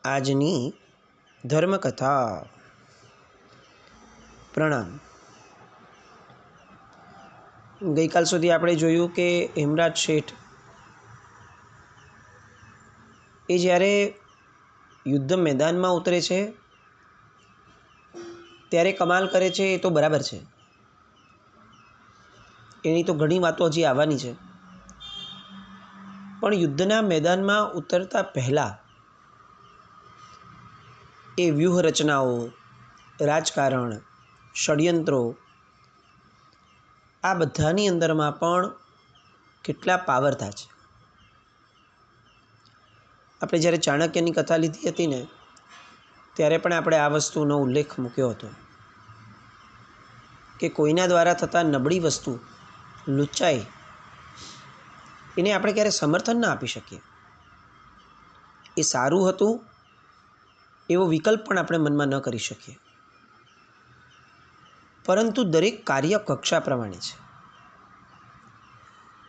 આજની ધર્મકથા. પ્રણામ. ગઈકાલ સુધી આપણે જોયું કે હેમરાજ શેઠ એ જ્યારે યુદ્ધ મેદાનમાં ઉતરે છે ત્યારે કમાલ કરે છે, એ તો બરાબર છે. એની તો ઘણી વાતો હજી આવવાની છે. પણ યુદ્ધના મેદાનમાં ઉતરતા પહેલાં એ વ્યૂહરચનાઓ, રાજકારણ, ષડયંત્રો, આ બધાની અંદરમાં પણ કેટલા પાવરતા છે. આપણે જ્યારે ચાણક્યની કથા લીધી હતી ને, ત્યારે પણ આપણે આ વસ્તુનો ઉલ્લેખ મૂક્યો હતો કે કોઈના દ્વારા થતાં નબળી વસ્તુ, લુચ્ચાઈ, એને આપણે ક્યારે સમર્થન ના આપી શકીએ. એ સારું હતું એવો વિકલ્પ પણ આપણે મનમાં ન કરી શકીએ. પરંતુ દરેક કાર્ય કક્ષા પ્રમાણે છે.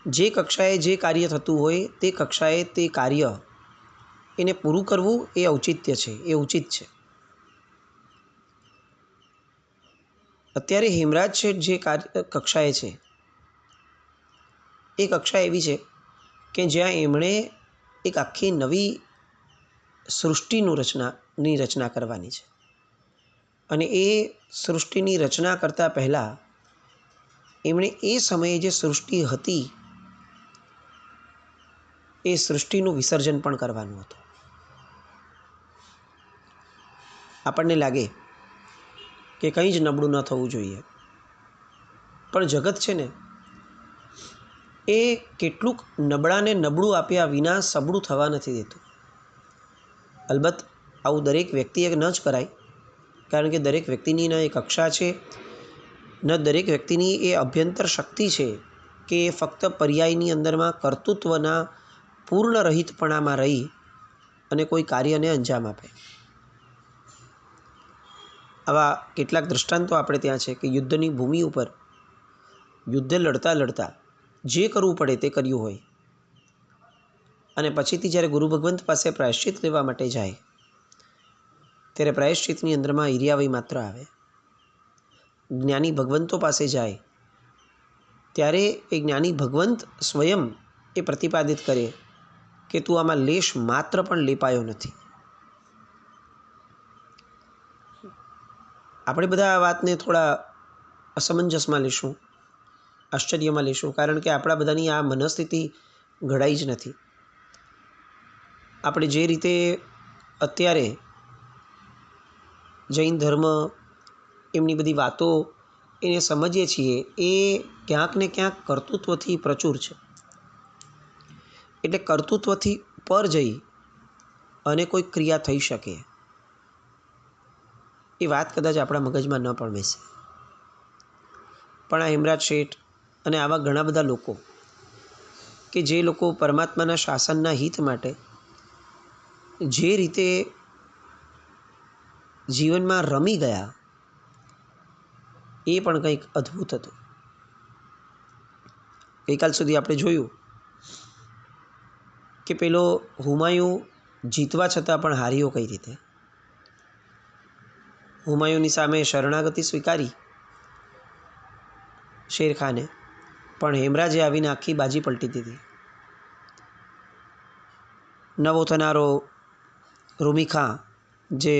જે કક્ષાએ જે કાર્ય થતું હોય તે કક્ષાએ તે કાર્ય એને પૂરું કરવું એ ઔચિત્ય છે, એ ઉચિત છે. અત્યારે હેમરાજ શેઠ જે કક્ષાએ છે એ કક્ષા એવી છે કે જ્યાં એમણે એક આખી નવી સૃષ્ટિની રચના કરવાની છે. અને એ સૃષ્ટિની રચના કરતાં પહેલાં એમણે એ સમયે જે સૃષ્ટિ હતી એ સૃષ્ટિનું વિસર્જન પણ કરવાનું હતું. આપણને લાગે કે કંઈ જ નબળું ન થવું જોઈએ, પણ જગત છે ને એ કેટલુંક નબળાને નબળું આપ્યા વિના સબળું થવા નથી દેતું. અલબત્ત આવું દરેક વ્યક્તિએ ન જ કરાય, કારણ કે દરેક વ્યક્તિની ન એ કક્ષા છે, ન દરેક વ્યક્તિની એ અભ્યંતર શક્તિ છે કે એ ફક્ત પર્યાયની અંદરમાં કર્તૃત્વના પૂર્ણ રહિતપણામાં રહી અને કોઈ કાર્યને અંજામ આપે. આવા કેટલાક દૃષ્ટાંતો આપણે ત્યાં છે કે યુદ્ધની ભૂમિ ઉપર યુદ્ધ લડતા લડતા જે કરવું પડે તે કર્યું હોય અને પછીથી જ્યારે ગુરુ ભગવંત પાસે પ્રાયશ્ચિત લેવા માટે જાય ત્યારે પ્રાયશ્ચિતની અંદરમાં ઈર્યાવઈ માત્ર આવે. જ્ઞાની ભગવંતો પાસે જાય ત્યારે એ જ્ઞાની ભગવંત સ્વયં એ પ્રતિપાદિત કરે કે તું આમાં લેશ માત્ર પણ લેપાયો નથી. આપણે બધા આ વાતને થોડા અસમંજસમાં લેશું, આશ્ચર્યમાં લેશું, કારણ કે આપણા બધાની આ મનસ્થિતિ ઘડાઈ જ નથી. આપણે જે રીતે અત્યારે જૈન ધર્મ, એમની બધી વાતો એને સમજીએ છીએ એ ક્યાંક ને ક્યાંક કર્તૃત્વથી પ્રચુર છે. એટલે કર્તૃત્વથી પર જઈ અને કોઈ ક્રિયા થઈ શકે એ વાત કદાચ આપણા મગજમાં ન પણ બેસે. પણ આ હેમરાજ શેઠ અને આવા ઘણા બધા લોકો કે જે લોકો પરમાત્માના શાસનના હિત માટે જે રીતે જીવનમાં રમી ગયા એ પણ કંઈક અદ્ભુત હતું. ગઈકાલ સુધી આપણે જોયું કે પેલો હુમાયુ જીતવા છતાં પણ હાર્યો કઈ રીતે. હુમાયુની સામે શરણાગતિ સ્વીકારી શેરખાને, પણ હેમરાજે આવીને આખી બાજી પલટી દીધી. નવો થનારો રૂમી ખાં જે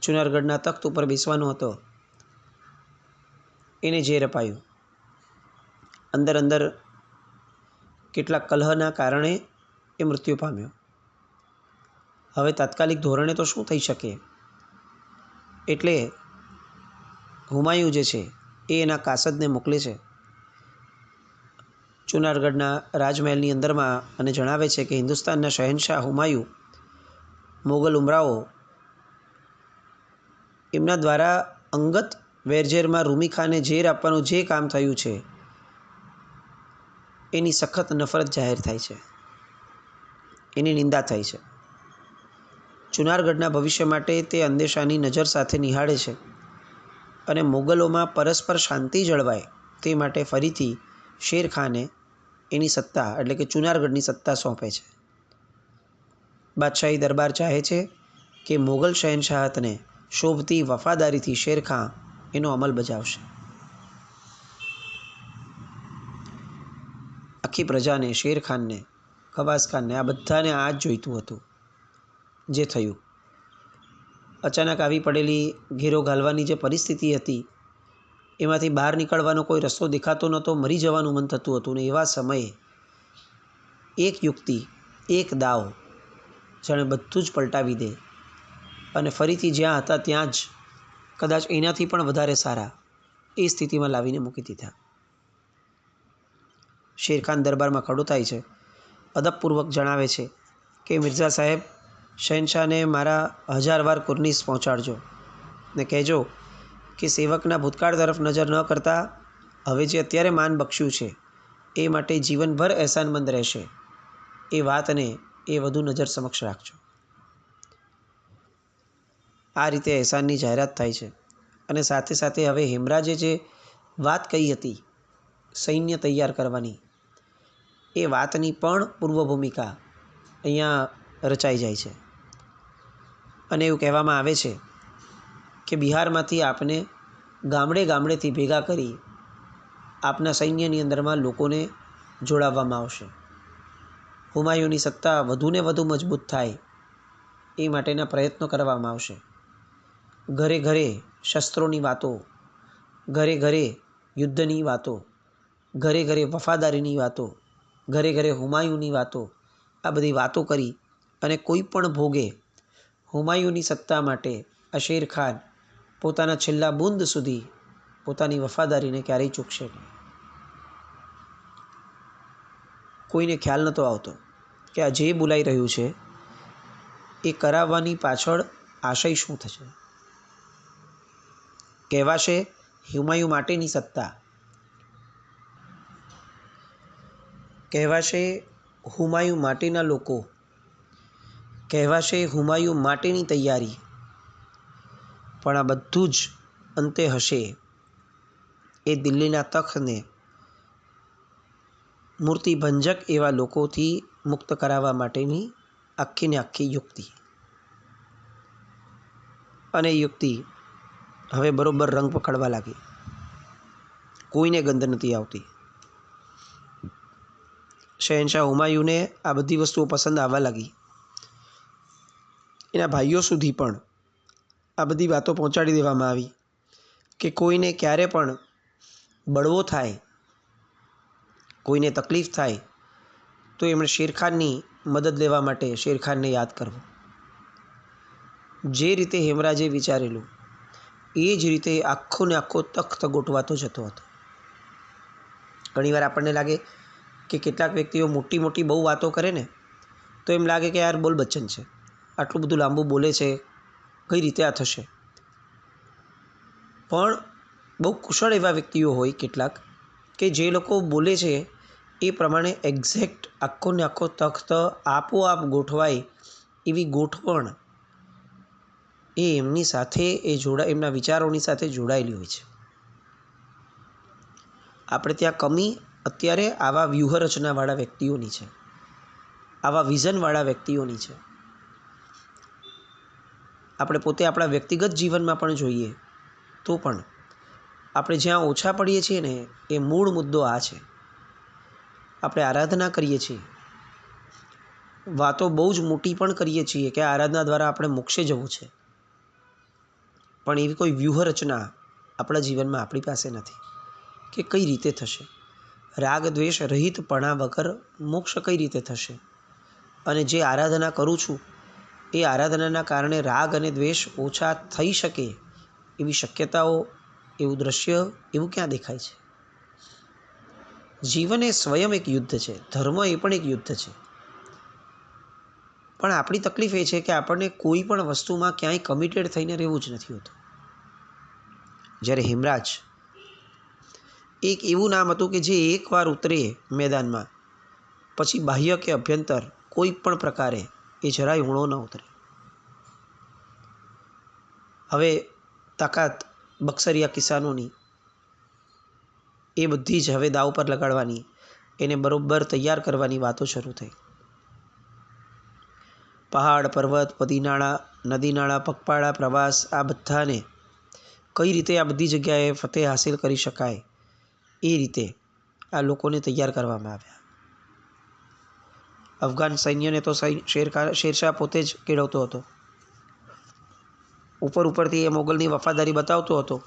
ચુનારગઢના તખ્ત ઉપર બેસવાનો હતો એને ઝેર અપાયું. અંદર અંદર કેટલાક કલહના કારણે એ મૃત્યુ પામ્યો. હવે તાત્કાલિક ધોરણે તો શું થઈ શકે, એટલે હુમાયુ જે છે એ એના કાસદને મોકલે છે ચુનારગઢના રાજમહેલની અંદરમાં અને જણાવે છે કે હિન્દુસ્તાનના શહેનશાહ હુમાયુ મોગલ ઉમરાવો એમના દ્વારા અંગત વેરઝેરમાં રૂમી ખાને ઝેર આપવાનું જે કામ થયું છે એની સખત નફરત જાહેર થાય છે, એની નિંદા થાય છે. ચુનારગઢના ભવિષ્ય માટે તે અંદેશાની નજર સાથે નિહાળે છે અને મોગલોમાં પરસ્પર શાંતિ જળવાય તે માટે ફરીથી શેરખાને એની સત્તા એટલે કે ચુનારગઢની સત્તા સોંપે છે. બાદશાહી દરબાર ચાહે છે કે મોગલ શહેનશાહતને શોભતી વફાદારીથી શેરખાં એનો અમલ બજાવશે. આખી પ્રજાને, શેરખાનને, ખવાસખાનને, આ બધાને આ જ જોઈતું હતું. જે થયું, અચાનક આવી પડેલી ઘેરો ઘાલવાની જે પરિસ્થિતિ હતી એમાંથી બહાર નીકળવાનો કોઈ રસ્તો દેખાતો નહોતો. મરી જવાનું મન થતું હતું. ને એવા સમયે એક યુક્તિ, એક દાવ જાણે બધું જ પલટાવી દે અને ફરીથી જ્યાં હતા ત્યાં જ, કદાચ એનાથી પણ વધારે સારા એ સ્થિતિમાં લાવીને મૂકી દીધા. શેરખાન દરબારમાં ખડો થાય છે. અદબપૂર્વક જણાવે છે કે મિર્ઝા સાહેબ, શહેનશાહને મારા 1000 વાર કુર્નિસ પહોંચાડજો ને કહેજો કે સેવકના ભૂતકાળ તરફ નજર ન કરતા હવે જે અત્યારે માન બખ્શ્યું છે એ માટે જીવનભર અહેસાનમંદ રહેશે. એ વાતને એ વધુ નજર સમક્ષ રાખજો. આ રીતે અહેસાનની જાહેરાત થાય છે. અને સાથે સાથે હવે હેમરાજે જે વાત કહી હતી સૈન્ય તૈયાર કરવાની, એ વાતની પણ પૂર્વ ભૂમિકા અહીંયા રચાઈ જાય છે. અને એવું કહેવામાં આવે છે કે બિહારમાંથી આપને ગામડે ગામડેથી ભેગા કરી આપના સૈન્યની અંદરમાં લોકોને જોડાવવામાં આવશે. હુમાયુની સત્તા વધુને વધુ મજબૂત થાય એ માટેના પ્રયત્નો કરવામાં આવશે. ઘરે ઘરે શસ્ત્રોની વાતો, ઘરે ઘરે યુદ્ધની વાતો, ઘરે ઘરે વફાદારીની વાતો, ઘરે ઘરે હુમાયુની વાતો, આ બધી વાતો કરી અને કોઈ પણ ભોગે હુમાયુની સત્તા માટે આ શેરખાન પોતાના છેલ્લા બુંદ સુધી પોતાની વફાદારીને ક્યારેય ચૂકશે નહીં. કોઈને ખ્યાલ નહોતો આવતો કે આ જે બોલાઈ રહ્યું છે એ કરાવવાની પાછળ આશય શું થશે. કહેવાશે હુમાયુ માટેની સત્તા, કહેવાશે હુમાયુ માટેના લોકો, કહેવાશે હુમાયુ માટેની તૈયારી, પણ આ બધું જ અંતે હશે એ દિલ્હીના તખ્તને મૂર્તિભંજક એવા લોકોથી મુક્ત કરાવવા માટેની આખીને આખી યુક્તિ. અને યુક્તિ હવે બરોબર રંગ પકડવા લાગી. કોઈને ગંધ નથી આવતી. શહેનશાહ હુમાયુને આ બધી વસ્તુઓ પસંદ આવવા લાગી. એના ભાઈઓ સુધી પણ આ બધી વાતો પહોંચાડી દેવામાં આવી કે કોઈને ક્યારે પણ બળવો થાય, કોઈને તકલીફ થાય તો એમણે શેરખાનની મદદ લેવા માટે શેરખાનને યાદ કરવો. જે રીતે હેમરાજે વિચારેલું એ જ રીતે આખો ને આખો તખ્ત ગોઠવાતો જતો હતો. ઘણીવાર આપણને લાગે કે કેટલાક વ્યક્તિઓ મોટી મોટી બહુ વાતો કરે ને તો એમ લાગે કે યાર બોલ બચ્ચન છે, આટલું બધું લાંબુ બોલે છે, કઈ રીતે આ થશે. પણ બહુ કુશળ એવા વ્યક્તિઓ હોય કેટલાક કે જે લોકો બોલે છે એ પ્રમાણે એક્ઝેક્ટ આખો ને આખો તખ્ત આપોઆપ ગોઠવાય એવી ગોઠવણ એ એમની સાથે એમના વિચારોની સાથે જોડાયેલી હોય છે. આપણે ત્યાં કમી અત્યારે આવા વ્યૂહરચનાવાળા વ્યક્તિઓની છે, આવા વિઝનવાળા વ્યક્તિઓની છે. આપણે પોતે આપણા વ્યક્તિગત જીવનમાં પણ જોઈએ તો પણ આપણે જ્યાં ઓછા પડીએ છીએ ને એ મૂળ મુદ્દો આ છે. આપણે આરાધના કરીએ છીએ, વાતો બહુ જ મોટી પણ કરીએ છીએ કે આરાધના દ્વારા આપણે મોક્ષે જવું છે, પણ એવી કોઈ વ્યૂહરચના આપણા જીવનમાં આપણી પાસે નથી કે કઈ રીતે થશે. રાગ દ્વેષ રહિતપણા વગર મોક્ષ કઈ રીતે થશે. અને જે આરાધના કરું છું એ આરાધનાના કારણે રાગ અને દ્વેષ ઓછા થઈ શકે એવી શક્યતાઓ, એવું દ્રશ્ય, એવું ક્યાં દેખાય છે. જીવન એ સ્વયં એક યુદ્ધ છે, ધર્મ એ પણ એક યુદ્ધ છે. પણ આપણી તકલીફ એ છે કે આપણને કોઈ પણ વસ્તુમાં ક્યાંય કમિટેડ થઈને રહેવું જ નથી હોતું. જ્યારે હેમરાજ એક એવું નામ હતું કે જે એકવાર ઉતરે મેદાનમાં પછી બાહ્ય કે અભ્યંતર કોઈ પણ પ્રકારે એ જરાય ઊણો ન ઉતરે. હવે તાકાત બક્સરિયા કિસાનોની એ બધી જ હવે દાવ પર લગાડવાની, એને બરોબર તૈયાર કરવાની વાતો શરૂ થઈ. પહાડ, પર્વત, નદી નાળા, પગપાળા પ્રવાસ, આ બધાને કઈ રીતે આ બધી જગ્યાએ ફતેહ હાસિલ કરી શકાય એ રીતે આ લોકોને તૈયાર કરવામાં આવ્યા. અફઘાન સૈન્યને તો શેરશાહ પોતે જ કેળવતો હતો. ઉપરથી એ મોગલની વફાદારી બતાવતો હતો,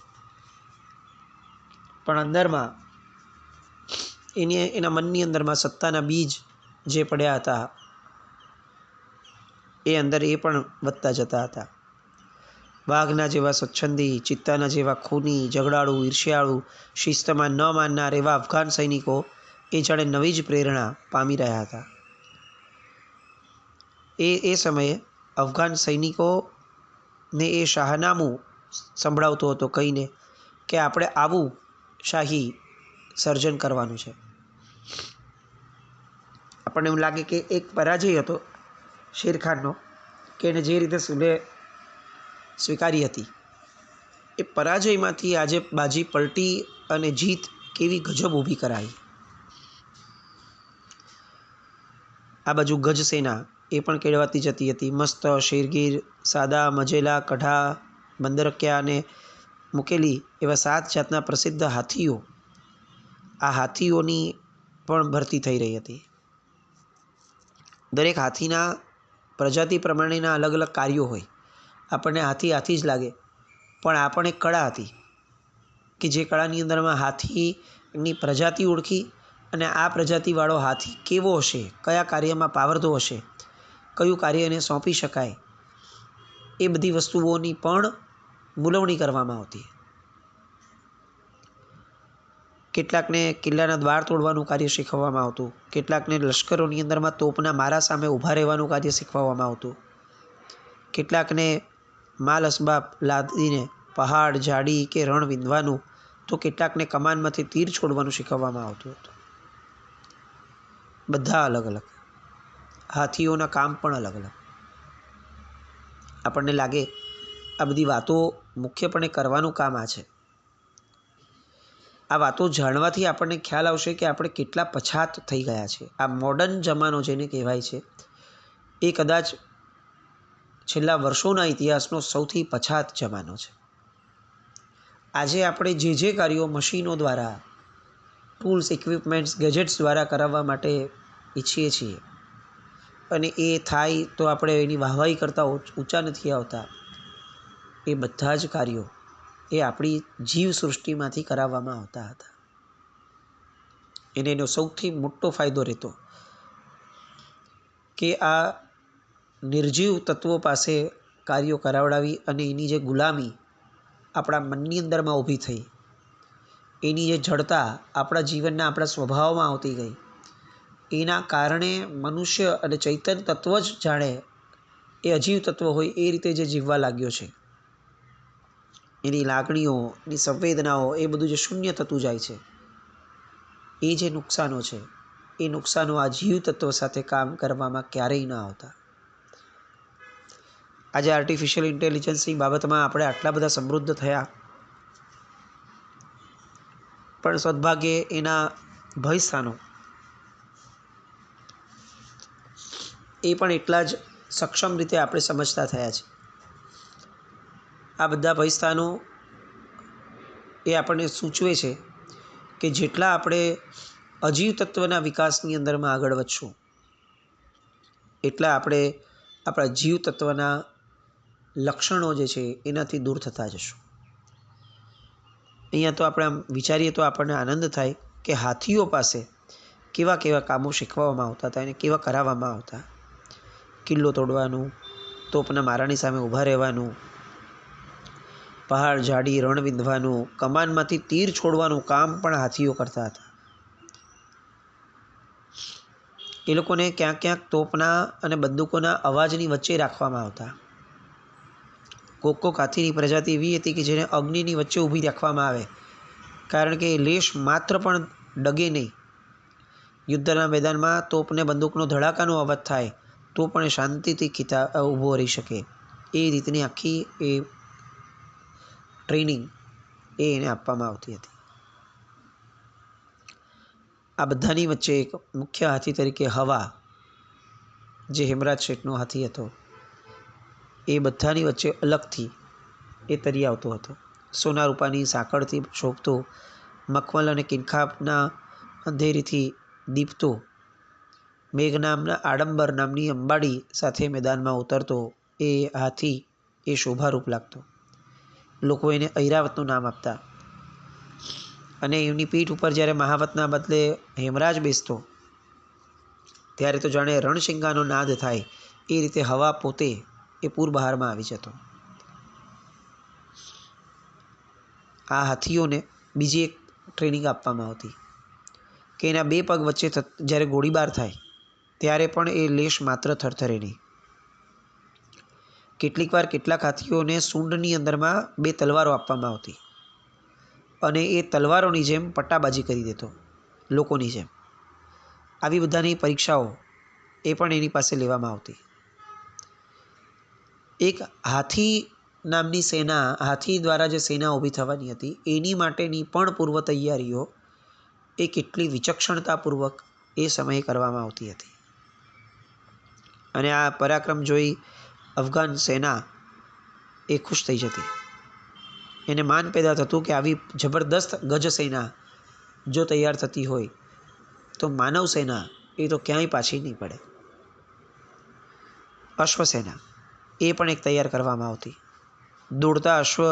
પણ અંદરમાં એના મનની અંદરમાં સત્તાના બીજ જે પડ્યા હતા એ અંદર એ પણ વધતા જતા હતા. વાઘના જેવા સ્વચ્છંદી, ચિત્તાના જેવા ખૂની, ઝઘડાળુ, ઈર્ષ્યાળુ, શિસ્તમાં ન માનનાર એવા અફઘાન સૈનિકો એ જાણે નવી જ પ્રેરણા પામી રહ્યા હતા. એ સમયે અફઘાન સૈનિકોને એ શાહનામું સંભળાવતો હતો કહીને કે આપણે આવું શાહી સર્જન કરવાનું છે. આપણને એવું લાગે કે એક પરાજય હતો શેરખાનનો કે એને જે રીતે સુલેહ સ્વીકારી હતી, એ પરાજયમાંથી આજે બાજી પલટી અને જીત કેવી ગજબ ઊભી કરાઈ. આ બાજુ ગજ સેના એ પણ કેળવાતી જતી હતી. મસ્ત શેરગીર, સાદા, મજેલા, કઢા, બંદરક્યા અને મૂકેલી એવા 7 જાતના પ્રસિદ્ધ હાથીઓ, આ હાથીઓની પણ ભરતી થઈ રહી હતી. દરેક હાથીના પ્રજાતિ પ્રમાણેના અલગ અલગ કાર્યો હોય. આપણને હાથી જ લાગે, પણ આ પણ એક કળા હતી કે જે કળાની અંદરમાં હાથીની પ્રજાતિ ઓળખી અને આ પ્રજાતિવાળો હાથી કેવો હશે, કયા કાર્યમાં પાવરધો હશે, કયું કાર્ય એને સોંપી શકાય, એ બધી વસ્તુઓની પણ મૂલવણી કરવામાં આવતી. કેટલાકને કિલ્લાના દ્વાર તોડવાનું કાર્ય શીખવવામાં આવતું, કેટલાકને લશ્કરોની અંદરમાં તોપના મારા સામે ઊભા રહેવાનું કાર્ય શીખવવામાં આવતું, કેટલાકને માલ અસબાબ લાદીને પહાડ, ઝાડી કે રણ વિંધવાનું, તો કેટલાકને કમાનમાંથી તીર છોડવાનું શીખવવામાં આવતું હતું. બધા અલગ અલગ, હાથીઓના કામ પણ અલગ અલગ. આપણને લાગે આ બધી વાતો મુખ્યપણે કરવાનું કામ આ છે. આ વાતો જાણવાથી આપણને ખ્યાલ આવશે કે આપણે કેટલા પછાત થઈ ગયા છે. આ મોડર્ન જમાનો જેને કહેવાય છે, એ કદાચ છેલ્લા વર્ષોના ઇતિહાસનો સૌથી પછાત જમાનો છે. આજે આપણે જે કાર્યો મશીનો દ્વારા, ટૂલ્સ, ઇક્વિપમેન્ટ્સ, ગેજેટ્સ દ્વારા કરાવવા માટે ઈચ્છીએ છીએ અને એ થાય તો આપણે એની વાહવાહી કરતાં ઊંચા નથી આવતા, એ બધા જ કાર્યો એ આપણી જીવ સૃષ્ટિમાંથી કરાવવામાં આવતા હતા. એનો સૌથી મોટો ફાયદો રહેતો કે આ નિર્જીવ તત્વો પાસે કાર્યો કરાવડાવી અને એની જે ગુલામી આપણા મનની અંદરમાં ઊભી થઈ, એની જે જડતા આપણા જીવનના આપણા સ્વભાવમાં આવતી ગઈ, એના કારણે મનુષ્ય અને ચૈતન્ય તત્વ જ જાણે એ અજીવ તત્વ હોય એ રીતે જે જીવવા લાગ્યો છે. એની લાગણીઓ, એની સંવેદનાઓ, એ બધું જે શૂન્ય થતું જાય છે, એ જે નુકસાનો છે, એ નુકસાનો આ જીવ તત્વ સાથે કામ કરવામાં ક્યારેય ન આવતા. આજે આર્ટિફિશિયલ ઇન્ટેલિજન્સની બાબતમાં આપણે આટલા બધા સમૃદ્ધ થયા, પણ સદભાગ્યે એના ભયસ્થાનો એ પણ એટલા જ સક્ષમ રીતે આપણે સમજતા થયા છે. આ બધા ભયસ્થાનો એ આપણને સૂચવે છે કે જેટલા આપણે અજીવ તત્વના વિકાસની અંદરમાં આગળ વધશું, એટલા આપણે આપણા જીવ તત્વના લક્ષણો જે છે એનાથી દૂર થતા જશું. અહીંયા તો આપણે આમ વિચારીએ તો આપણને આનંદ થાય કે હાથીઓ પાસે કેવા કેવા કામો શીખવવામાં આવતા હતા, એને કેવા કરાવવામાં આવતા. કિલ્લો તોડવાનું, તોપના મારાની સામે ઊભા રહેવાનું, પહાડ, ઝાડી, રણ વિંધવાનું, કમાનમાંથી તીર છોડવાનું કામ પણ હાથીઓ કરતા હતા. એ લોકોને ક્યાંક ક્યાંક તોપના અને બંદૂકોના અવાજની વચ્ચે રાખવામાં આવતા. કોક હાથીની પ્રજાતિ એવી હતી કે જેને અગ્નિની વચ્ચે ઊભી રાખવામાં આવે, કારણ કે લેશ માત્ર પણ ડગે નહીં. યુદ્ધના મેદાનમાં તોપને બંદૂકનો ધડાકાનો અવાજ થાય તો પણ શાંતિથી ઊભો રહી શકે, એ રીતની આખી એ ટ્રેનિંગ એને આપવામાં આવતી હતી. આ બધાની વચ્ચે એક મુખ્ય હાથી તરીકે હવા જે હેમરાજ શેઠનો હાથી હતો એ બધાની વચ્ચે અલગથી એ તરી આવતો હતો. સોના રૂપાની સાંકળથી શોભતો, મખમલ અને કિનખાબના અંધેરીથી દીપતો, મેઘનામના આડંબર નામની અંબાડી સાથે મેદાનમાં ઉતરતો એ હાથી એ શોભારૂપ લાગતો. લોકો એને ઐરાવતનું નામ આપતા અને એમની પીઠ ઉપર જ્યારે મહાવતના બદલે હેમરાજ બેસતો ત્યારે તો જાણે રણશિંગાનો નાદ થાય એ રીતે હવા પોતે એ પૂરબહારમાં આવી જતો. આ હાથીઓને બીજી એક ટ્રેનિંગ આપવામાં આવતી કે એના બે પગ વચ્ચે જ્યારે ગોળીબાર થાય ત્યારે પણ એ લેશ માત્ર થરથરે નહીં. કેટલીક વાર કેટલાક હાથીઓને સૂંઢની અંદરમાં બે તલવારો આપવામાં આવતી અને એ તલવારોની જેમ પટ્ટાબાજી કરી દેતો, લોકોની જેમ. આવી બધાની પરીક્ષાઓ એ પણ એની પાસે લેવામાં આવતી. એક હાથી નામની સેના, હાથી દ્વારા જે સેના ઊભી થવાની હતી એની માટેની પણ પૂર્વ તૈયારીઓ એ કેટલી વિચક્ષણતાપૂર્વક એ સમયે કરવામાં આવતી હતી. અને આ પરાક્રમ જોઈ અફઘાન સેના એ ખુશ થઈ જતી. એને માન પેદા થતું કે આવી જબરદસ્ત ગજ સેના જો તૈયાર થતી હોય તો માનવ સેના એ તો ક્યાંય પાછી નહીં પડે. અશ્વસેના એ પણ એક તૈયાર કરવામાં આવતી. દોડતા અશ્વ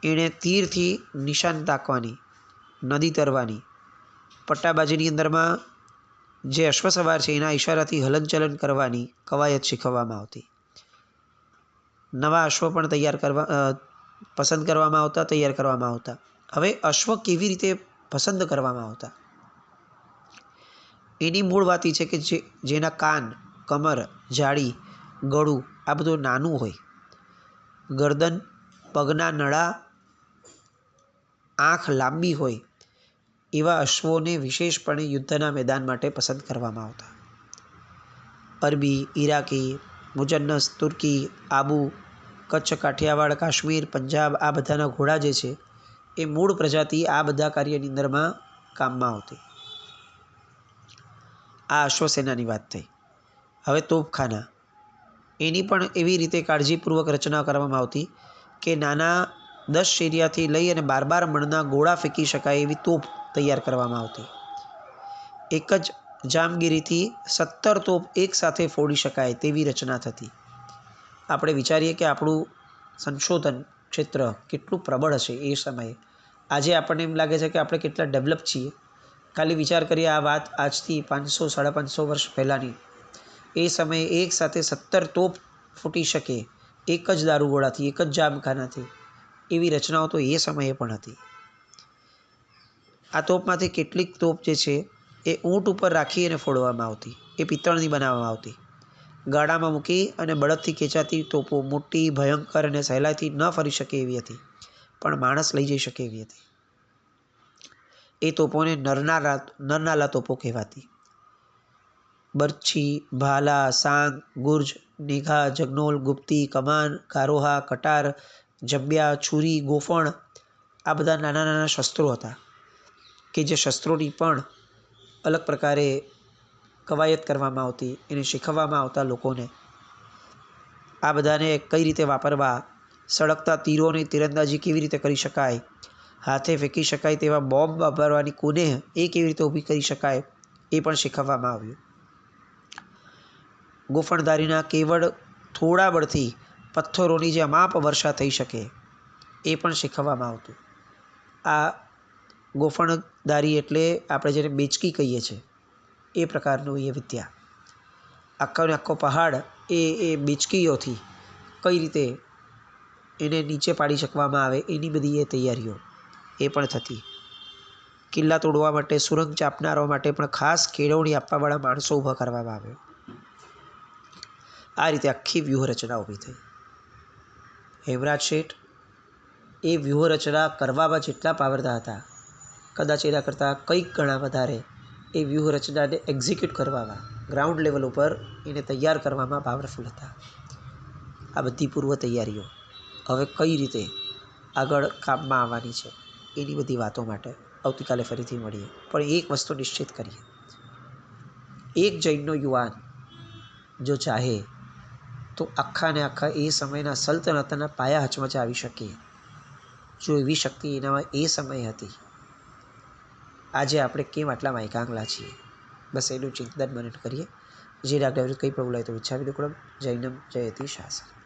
એણે તીરથી નિશાન તાકવાની, નદી તરવાની, પટ્ટાબાજીની અંદરમાં જે અશ્વસવાર છે એના ઈશારાથી હલનચલન કરવાની કવાયત શીખવવામાં આવતી. નવા અશ્વ પણ પસંદ કરવામાં આવતા, તૈયાર કરવામાં આવતા. હવે અશ્વ કેવી રીતે પસંદ કરવામાં આવતા એની મૂળ વાત એ છે કે જેના કાન, કમર, જાળી, ગળું આ બધું નાનું હોય, ગરદન, પગના નળા, આંખ લાંબી હોય એવા અશ્વોને વિશેષપણે યુદ્ધના મેદાન માટે પસંદ કરવામાં આવતા. અરબી, ઈરાકી, મુજન્નસ, તુર્કી, આબુ, કચ્છ, કાઠિયાવાડ, કાશ્મીર, પંજાબ આ બધાના ઘોડા જે છે એ મૂળ પ્રજાતિ આ બધા કાર્યની અંદરમાં કામમાં આવતી. આ અશ્વસેનાની વાત થઈ. હવે તોપખાના, એની પણ એવી રીતે કાળજીપૂર્વક રચના કરવામાં આવતી કે નાના 10 શેરિયાથી લઈ અને 12 મણના ગોળા ફેંકી શકાય એવી તોપ તૈયાર કરવામાં આવતી. એક જ જામગીરીથી 17 તોપ એકસાથે ફોડી શકાય તેવી રચના થતી. આપણે વિચારીએ કે આપણું સંશોધન ક્ષેત્ર કેટલું પ્રબળ હશે એ સમયે. આજે આપણને એમ લાગે છે કે આપણે કેટલા ડેવલપ છીએ. ખાલી વિચાર કરીએ આ વાત આજથી 500-550 વર્ષ પહેલાંની. એ સમયે એક સાથે 17 તોપ ફૂટી શકે એક જ દારૂગોળાથી, એક જ જામખાનાથી. એવી રચનાઓ તો એ સમયે પણ હતી. આ તોપમાંથી કેટલીક તોપ જે છે એ ઊંટ ઉપર રાખી અને ફોડવામાં આવતી. એ પિત્તળની બનાવવામાં આવતી. ગાડામાં મૂકી અને બળદથી ખેંચાતી તોપો મોટી, ભયંકર અને સહેલાઈથી ન ફરી શકે એવી હતી, પણ માણસ લઈ જઈ શકે એવી હતી. એ તોપોને નરનાલા તોપો કહેવાતી. બરછી, ભાલા, સાંગ, ગુર્જ, નીઘા, જગનોલ, ગુપ્તી, કમાન, કારોહા, કટાર, જબ્યા, છુરી, ગોફણ આ બધા નાના નાના શસ્ત્રો હતા કે જે શસ્ત્રોની પણ અલગ પ્રકારે કવાયત કરવામાં આવતી, એને શીખવવામાં આવતા લોકોને. આ બધાને કઈ રીતે વાપરવા, સળગતા તીરોની તીરંદાજી કેવી રીતે કરી શકાય, હાથે ફેંકી શકાય તેવા બોમ્બ વાપરવાની કુનેહ એ કેવી રીતે ઊભી કરી શકાય એ પણ શીખવવામાં આવ્યું. ગોફણધારીના કેવળ થોડા બળથી પથ્થરોની જે અમાપ વર્ષા થઈ શકે એ પણ શીખવવામાં આવતું. આ ગોફણધારી એટલે આપણે જેને બેચકી કહીએ છીએ એ પ્રકારનું એ વિદ્યા. આખો ને આખો પહાડ એ બેચકીઓથી કઈ રીતે એને નીચે પાડી શકવામાં આવે એની બધી એ તૈયારીઓ એ પણ થતી. કિલ્લા તોડવા માટે, સુરંગ ચાપનારો માટે પણ ખાસ કેળવણી આપવાવાળા માણસો ઊભા કરવામાં આવે. આ રીતે આખી વ્યૂહરચના ઊભી થઈ. હેમરાજ શેઠ એ વ્યૂહરચના કરવામાં જેટલા પાવરદાર હતા, કદાચ એના કરતાં કંઈક ઘણા વધારે એ વ્યૂહરચનાને એક્ઝિક્યુટ કરવામાં, ગ્રાઉન્ડ લેવલ ઉપર એને તૈયાર કરવામાં પાવરફુલ હતા. આ બધી પૂર્વ તૈયારીઓ હવે કઈ રીતે આગળ કામમાં આવવાની છે એની બધી વાતો માટે આવતીકાલે ફરીથી મળીએ. પણ એક વસ્તુ નિશ્ચિત કરીએ, એક જૈનનો યુવાન જો ચાહે તો આખા ને આખા એ સમયના સલ્તનતના પાયા હચમચાવી શકે. જો એવી શક્તિ એનામાં એ સમયે હતી, આજે આપણે કેમ આટલા એકાંગલા છીએ? બસ એનું ચિંતન મનન કરીએ. જે ડાક્ટર કંઈ પ્રોબ્લેમ હોય તો વિચારી દો. જૈનમ જયતિ શાસન.